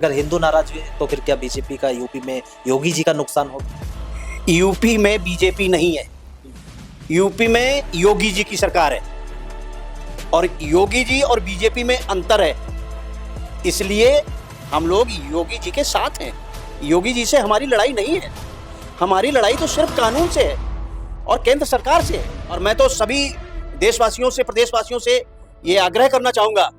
अगर हिंदू नाराज हुए तो फिर क्या बीजेपी का यूपी में योगी जी का नुकसान होगा? यूपी में बीजेपी नहीं है, यूपी में योगी जी की सरकार है और योगी जी और बीजेपी में अंतर है। इसलिए हम लोग योगी जी के साथ हैं। योगी जी से हमारी लड़ाई नहीं है, हमारी लड़ाई तो सिर्फ कानून से है और केंद्र सरकार से है। और मैं तो सभी देशवासियों से, प्रदेशवासियों से ये आग्रह करना चाहूंगा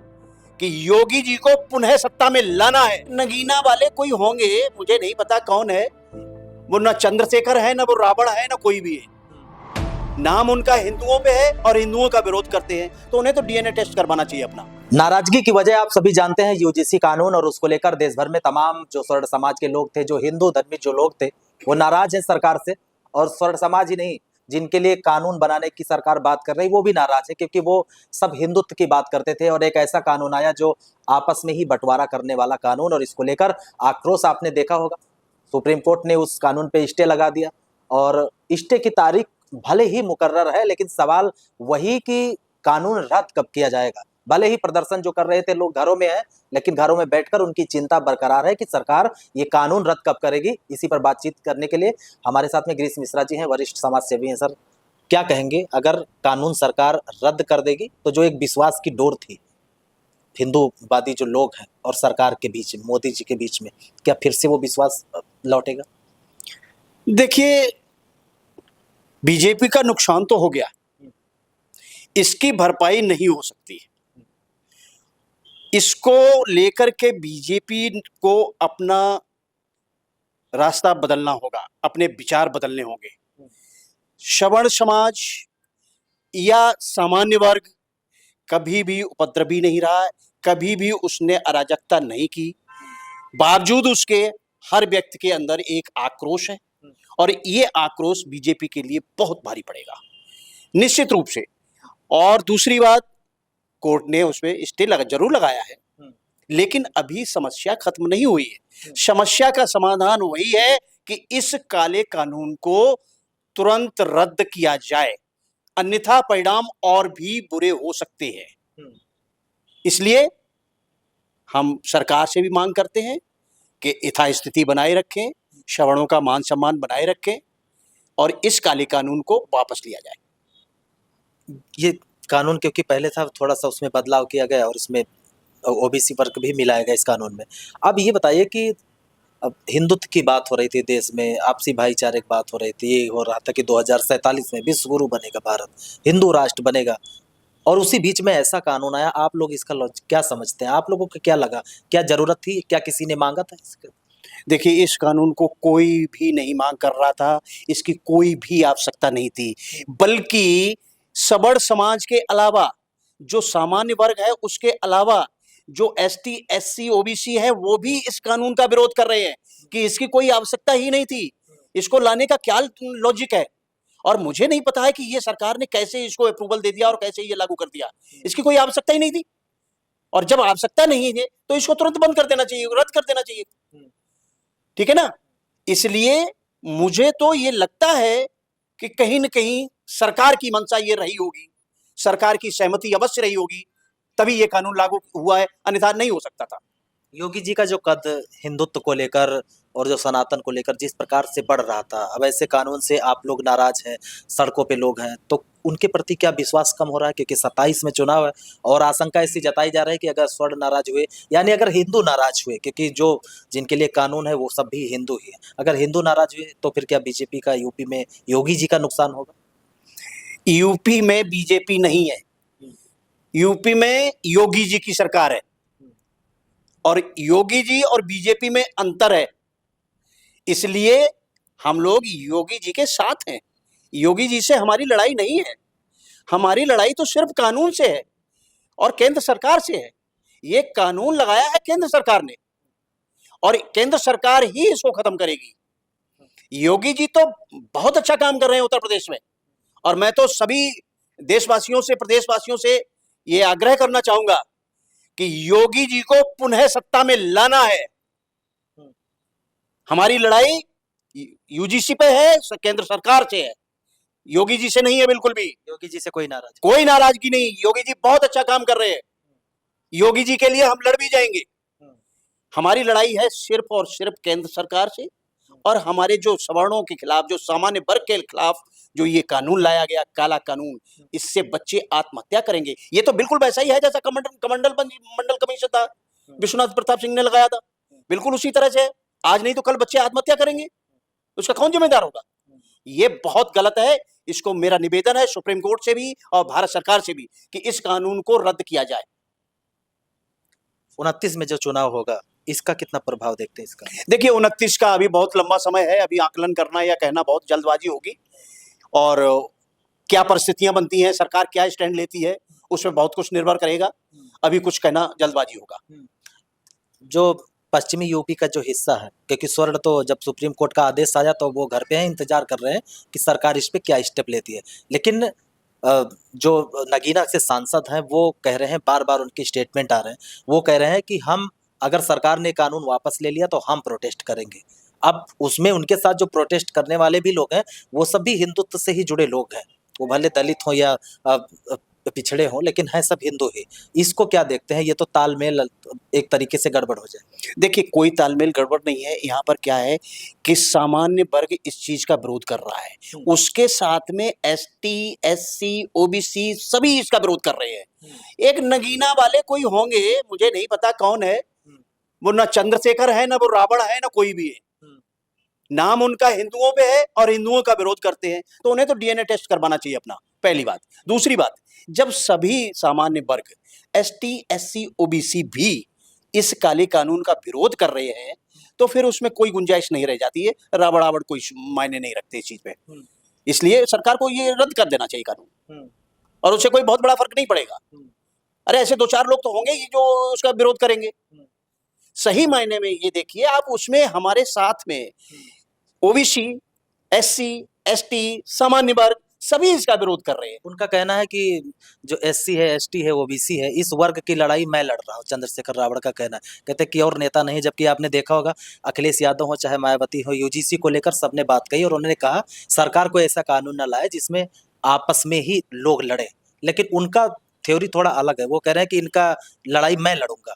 कि योगी जी को पुनः सत्ता में लाना है। नगीना वाले कोई होंगे, मुझे नहीं पता कौन है, वो ना चंद्रशेखर है, ना वो रावण है, ना कोई भी है। नाम उनका हिंदुओं पे है और हिंदुओं का विरोध करते हैं, तो उन्हें तो डीएनए टेस्ट करवाना चाहिए अपना। नाराजगी की वजह आप सभी जानते हैं यूजीसी कानून, और उसको लेकर देश भर में तमाम जो स्वर्ण समाज के लोग थे, जो हिंदू धर्मी जो लोग थे, वो नाराज है सरकार से। और स्वर्ण समाज ही नहीं, जिनके लिए कानून बनाने की सरकार बात कर रही, वो भी नाराज है, क्योंकि वो सब हिंदुत्व की बात करते थे और एक ऐसा कानून आया जो आपस में ही बंटवारा करने वाला कानून, और इसको लेकर आक्रोश आपने देखा होगा। सुप्रीम कोर्ट ने उस कानून पे स्टे लगा दिया और स्टे की तारीख भले ही मुकर्रर है, लेकिन सवाल वही कि कानून रद्द कब किया जाएगा। भले ही प्रदर्शन जो कर रहे थे लोग घरों में है, लेकिन घरों में बैठकर उनकी चिंता बरकरार है कि सरकार ये कानून रद्द कब करेगी। इसी पर बातचीत करने के लिए हमारे साथ में गिरीश मिश्रा जी हैं, वरिष्ठ समाज सेवी हैं। सर, क्या कहेंगे अगर कानून सरकार रद्द कर देगी तो जो एक विश्वास की डोर थी हिंदूवादी जो लोग हैं और सरकार के बीच में, मोदी जी के बीच में, क्या फिर से वो विश्वास लौटेगा? देखिए, बीजेपी का नुकसान तो हो गया, इसकी भरपाई नहीं हो सकती। इसको लेकर के बीजेपी को अपना रास्ता बदलना होगा, अपने विचार बदलने होंगे। श्रवण समाज या सामान्य वर्ग कभी भी उपद्रवी नहीं रहा है, कभी भी उसने अराजकता नहीं की। बावजूद उसके हर व्यक्ति के अंदर एक आक्रोश है और ये आक्रोश बीजेपी के लिए बहुत भारी पड़ेगा, निश्चित रूप से। और दूसरी बात, कोर्ट ने उसमें स्टे जरूर लगाया है, लेकिन अभी समस्या खत्म नहीं हुई है। समस्या का समाधान वही है कि इस काले कानून को तुरंत रद्द किया जाए, अन्यथा परिणाम और भी बुरे हो सकते हैं। इसलिए हम सरकार से भी मांग करते हैं कि यथास्थिति बनाए रखें, श्रवणों का मान सम्मान बनाए रखें और इस काले कानून को वापस लिया जाए। ये कानून क्योंकि पहले था, थोड़ा सा उसमें बदलाव किया गया और उसमें ओबीसी वर्ग भी मिलाया गया इस कानून में। अब ये बताइए कि अब हिंदुत्व की बात हो रही थी देश में, आपसी भाईचारे की बात हो रही थी, ये हो रहा था कि 2047 में विश्व गुरु बनेगा भारत, हिंदू राष्ट्र बनेगा, और उसी बीच में ऐसा कानून आया। आप लोग इसका क्या समझते हैं? आप लोगों को क्या लगा? क्या जरूरत थी? क्या किसी ने मांगा था इसका? देखिए, इस कानून को कोई भी नहीं मांग कर रहा था, इसकी कोई भी आवश्यकता नहीं थी, बल्कि सवर्ण समाज के अलावा जो सामान्य वर्ग है, उसके अलावा जो एसटी, एससी, ओबीसी है, वो भी इस कानून का विरोध कर रहे हैं कि इसकी कोई आवश्यकता ही नहीं थी, इसको लाने का क्या लॉजिक है। और मुझे नहीं पता है कि ये सरकार ने कैसे इसको अप्रूवल दे दिया और कैसे ये लागू कर दिया। इसकी कोई आवश्यकता ही नहीं थी, और जब आवश्यकता नहीं है तो इसको तुरंत बंद कर देना चाहिए, रद्द कर देना चाहिए। ठीक है ना? इसलिए मुझे तो ये लगता है कि कहीं न कहीं सरकार की मंशा ये रही होगी, सरकार की सहमति अवश्य रही होगी, तभी ये कानून लागू हुआ है, अन्यथा नहीं हो सकता था। योगी जी का जो कद हिंदुत्व को लेकर और जो सनातन को लेकर जिस प्रकार से बढ़ रहा था, अब ऐसे कानून से आप लोग नाराज हैं, सड़कों पे लोग हैं, तो उनके प्रति क्या विश्वास कम हो रहा है? क्योंकि 27 में चुनाव है और आशंका ऐसी जताई जा रही है कि अगर स्वर्ण नाराज हुए, यानी अगर हिंदू नाराज हुए, क्योंकि जो जिनके लिए कानून है वो सब भी हिंदू ही है, अगर हिंदू नाराज हुए तो फिर क्या बीजेपी का यूपी में योगी जी का नुकसान होगा? यूपी में बीजेपी नहीं है, यूपी में योगी जी की सरकार है और योगी जी और बीजेपी में अंतर है। इसलिए हम लोग योगी जी के साथ हैं। योगी जी से हमारी लड़ाई नहीं है, हमारी लड़ाई तो सिर्फ कानून से है और केंद्र सरकार से है। ये कानून लगाया है केंद्र सरकार ने और केंद्र सरकार ही इसको खत्म करेगी। योगी जी तो बहुत अच्छा काम कर रहे हैं उत्तर प्रदेश में, और मैं तो सभी देशवासियों से, प्रदेशवासियों से ये आग्रह करना चाहूंगा कि योगी जी को पुनः सत्ता में लाना है। हमारी लड़ाई यूजीसी पे है, केंद्र सरकार से है, योगी जी से नहीं है बिल्कुल भी। योगी जी से कोई कोई नाराजगी नहीं, योगी जी बहुत अच्छा काम कर रहे हैं, योगी जी के लिए हम लड़ भी जाएंगे। हमारी लड़ाई है सिर्फ और सिर्फ केंद्र सरकार से और हमारे जो सवर्णों के खिलाफ, जो सामान्य वर्ग के खिलाफ जो ये कानून लाया गया, काला कानून, इससे बच्चे आत्महत्या करेंगे। ये तो बिल्कुल वैसा ही है जैसा मंडल कमीशन था, विश्वनाथ प्रताप सिंह ने लगाया था, बिल्कुल उसी तरह से। आज नहीं तो कल बच्चे आत्महत्या करेंगे, उसका कौन जिम्मेदार होगा? ये बहुत गलत है। इसको मेरा निवेदन है सुप्रीम कोर्ट से भी और भारत सरकार से भी कि इस कानून को रद्द किया जाए। 29 में जो चुनाव होगा, इसका कितना प्रभाव देखते हैं इसका? देखिए 29 का अभी बहुत लंबा समय है, अभी आकलन करना या कहना बहुत जल्दबाजी होगी, और क्या परिस्थितियां बनती हैं, सरकार क्या स्टैंड लेती है, उसमें बहुत कुछ निर्भर करेगा। अभी कुछ कहना जल्दबाजी होगा। जो पश्चिमी यूपी का जो हिस्सा है, क्योंकि स्वर्ण तो जब सुप्रीम कोर्ट का आदेश आया तो वो घर पे हैं, इंतजार कर रहे हैं कि सरकार इस पे क्या स्टेप लेती है। लेकिन जो नगीना से सांसद हैं वो कह रहे हैं, बार बार उनकी स्टेटमेंट आ रहे हैं, वो कह रहे हैं कि हम अगर सरकार ने कानून वापस ले लिया तो हम प्रोटेस्ट करेंगे। अब उसमें उनके साथ जो प्रोटेस्ट करने वाले भी लोग हैं वो सब भी हिंदुत्व से ही जुड़े लोग हैं, वो भले दलित हो या पिछड़े हों, लेकिन हैं सब हिंदू ही। इसको क्या देखते हैं? ये तो तालमेल एक तरीके से गड़बड़ हो जाए। देखिए कोई तालमेल गड़बड़ नहीं है। यहाँ पर क्या है कि सामान्य वर्ग इस चीज का विरोध कर रहा है, उसके साथ में एसटी, एससी, ओबीसी सभी इसका विरोध कर रहे हैं। एक नगीना वाले कोई होंगे, मुझे नहीं पता कौन है, वो ना चंद्रशेखर है, ना वो रावण है, ना कोई भी है, नाम उनका हिंदुओं पे है और हिंदुओं का विरोध करते हैं, तो उन्हें तो डीएनए टेस्ट करवाना चाहिए अपना, पहली बात। दूसरी बात, जब सभी सामान्य वर्ग एसटी, एससी, ओबीसी भी इस काले कानून का विरोध कर रहे हैं तो फिर उसमें कोई गुंजाइश नहीं रह जाती है। रावण रावण कोई मायने नहीं रखते इस चीज पे। इसलिए सरकार को ये रद्द कर देना चाहिए कानून, और उससे कोई बहुत बड़ा फर्क नहीं पड़ेगा। अरे ऐसे 2-4 लोग तो होंगे ही जो उसका विरोध करेंगे। सही मायने में ये देखिए आप, उसमें हमारे साथ में ओबीसी, एससी, एसटी, सामान्य वर्ग सभी इसका विरोध कर रहे हैं। उनका कहना है कि जो एससी है, एसटी है, ओबीसी है, इस वर्ग की लड़ाई मैं लड़ रहा हूँ। चंद्रशेखर रावण का कहना है, कहते कि और नेता नहीं। जबकि आपने देखा होगा अखिलेश यादव हो चाहे मायावती हो, यूजीसी को लेकर सबने बात कही और उन्होंने कहा सरकार को ऐसा कानून न लाए जिसमें आपस में ही लोग लड़े। लेकिन उनका थ्योरी थोड़ा अलग है, वो कह रहे हैं कि इनका लड़ाई मैं लड़ूंगा।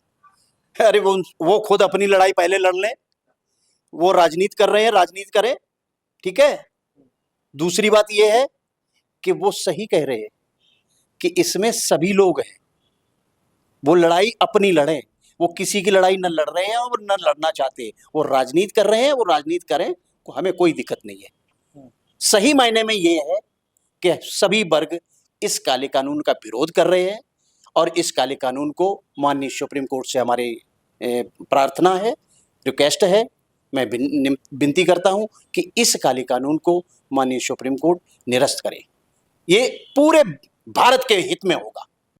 अरे वो खुद अपनी लड़ाई पहले लड़ लें, वो राजनीति कर रहे हैं, राजनीति करें, ठीक है। दूसरी बात ये है कि वो सही कह रहे हैं कि इसमें सभी लोग हैं, वो लड़ाई अपनी लड़ें, वो किसी की लड़ाई न लड़ रहे हैं और न लड़ना चाहते, वो राजनीति कर रहे हैं, वो राजनीति करें, हमें कोई दिक्कत नहीं है। सही मायने में ये है कि सभी वर्ग इस काले कानून का विरोध कर रहे हैं और इस काले कानून को माननीय सुप्रीम कोर्ट से हमारी प्रार्थना है, रिक्वेस्ट है, मैं विनती करता हूं कि इस काले कानून को माननीय सुप्रीम कोर्ट निरस्त करे। ये पूरे भारत के हित में होगा।